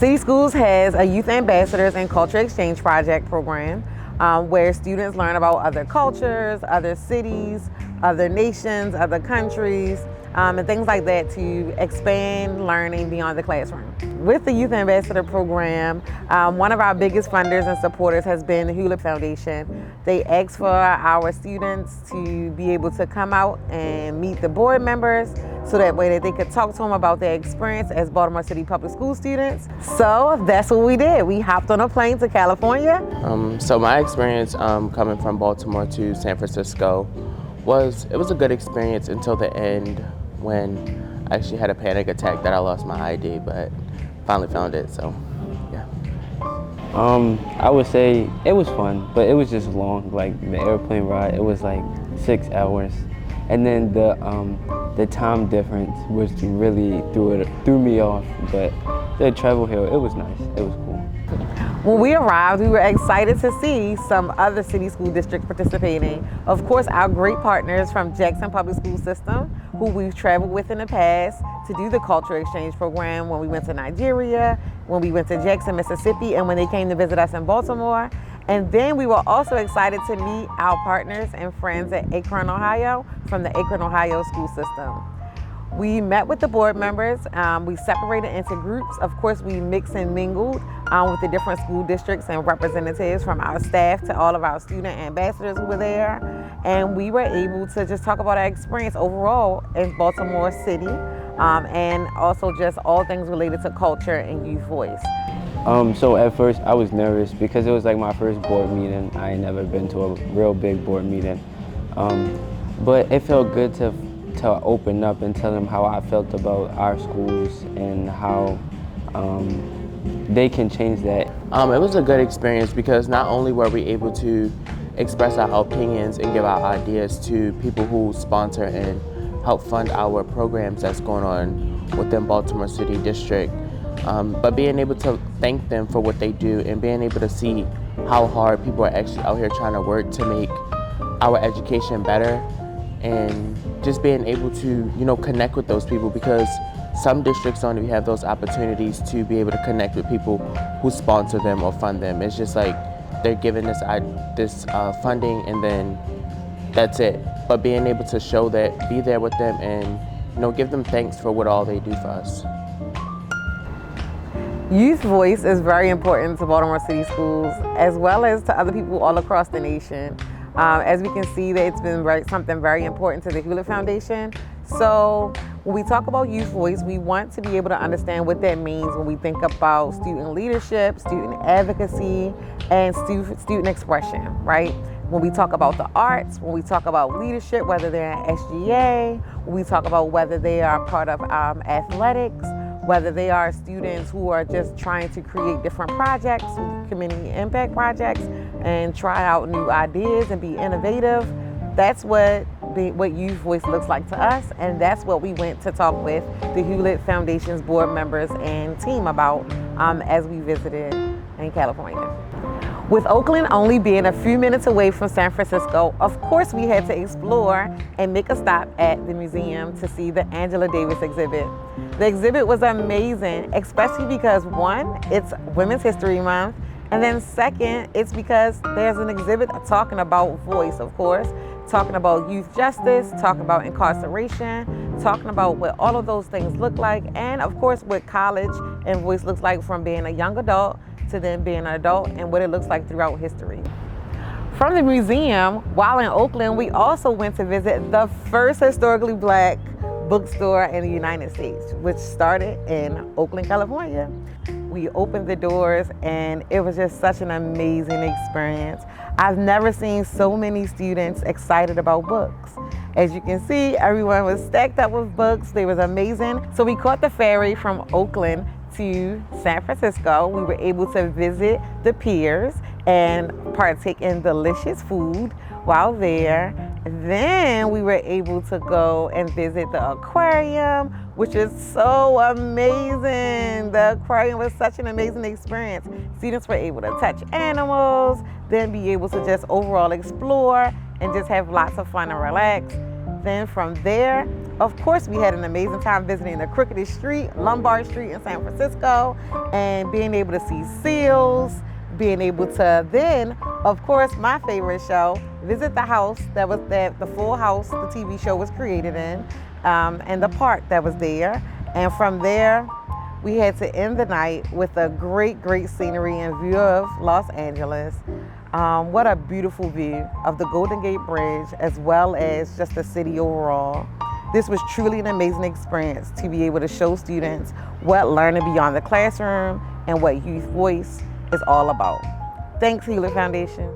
City Schools has a Youth Ambassadors and Culture Exchange Project program where students learn about other cultures, other cities, other nations, other countries, and things like that to expand learning beyond the classroom. With the Youth Ambassador program, one of our biggest funders and supporters has been the Hewlett Foundation. They ask for our students to be able to come out and meet the board members so that way that they could talk to them about their experience as Baltimore City Public School students. So that's what we did. We hopped on a plane to California. So my experience coming from Baltimore to San Francisco was a good experience until the end when I actually had a panic attack that I lost my ID, but finally found it, so yeah. I would say it was fun, but it was just long. Like the airplane ride, it was like 6 hours. And then the time difference was really threw me off, but the travel here, it was nice, it was cool. When we arrived, we were excited to see some other city school districts participating. Of course, our great partners from Jackson Public School System, who we've traveled with in the past to do the culture exchange program when we went to Nigeria, when we went to Jackson, Mississippi, and when they came to visit us in Baltimore. And then we were also excited to meet our partners and friends at Akron, Ohio, from the Akron, Ohio school system. We met with the board members, we separated into groups. Of course, we mixed and mingled with the different school districts and representatives from our staff to all of our student ambassadors who were there. And we were able to just talk about our experience overall in Baltimore City and also just all things related to culture and youth voice. So at first I was nervous because it was like my first board meeting. I ain't never been to a real big board meeting. But it felt good to open up and tell them how I felt about our schools and how they can change that. It was a good experience because not only were we able to express our opinions and give our ideas to people who sponsor and help fund our programs that's going on within Baltimore City District, but being able to thank them for what they do and being able to see how hard people are actually out here trying to work to make our education better, and just being able to, connect with those people, because some districts don't even have those opportunities to be able to connect with people who sponsor them or fund them. It's just like they're given this funding and then that's it. But being able to show that, be there with them, and give them thanks for what all they do for us. Youth voice is very important to Baltimore City Schools as well as to other people all across the nation. As we can see, that it's been something very important to the Hewlett Foundation. So when we talk about youth voice, we want to be able to understand what that means when we think about student leadership, student advocacy, and student expression, right? When we talk about the arts, when we talk about leadership, whether they're in SGA, when we talk about whether they are part of athletics, whether they are students who are just trying to create different projects, community impact projects, and try out new ideas and be innovative. That's what youth voice looks like to us, and that's what we went to talk with the Hewlett Foundation's board members and team about as we visited in California. With Oakland only being a few minutes away from San Francisco, of course we had to explore and make a stop at the museum to see the Angela Davis exhibit. The exhibit was amazing, especially because one, it's Women's History Month, and then second, it's because there's an exhibit talking about voice, of course, talking about youth justice, talking about incarceration, talking about what all of those things look like, and of course what college and voice looks like from being a young adult to then being an adult, and what it looks like throughout history. From the museum, while in Oakland, we also went to visit the first historically Black bookstore in the United States, which started in Oakland, California. We opened the doors and it was just such an amazing experience. I've never seen so many students excited about books. As you can see, everyone was stacked up with books. They was amazing. So we caught the ferry from Oakland to San Francisco. We were able to visit the piers and partake in delicious food while there. Then we were able to go and visit the aquarium, which is so amazing. The aquarium was such an amazing experience. Students were able to touch animals, then be able to just overall explore and just have lots of fun and relax. Then from there, Of course, we had an amazing time visiting the Crooked Street, Lombard Street in San Francisco, and being able to see seals, being able to then, of course, my favorite show, visit the house the Full House, the TV show was created in, and the park that was there. And from there, we had to end the night with a great, great scenery and view of Los Angeles. What a beautiful view of the Golden Gate Bridge, as well as just the city overall. This was truly an amazing experience to be able to show students what learning beyond the classroom and what Youth Voice is all about. Thanks, Hewlett Foundation.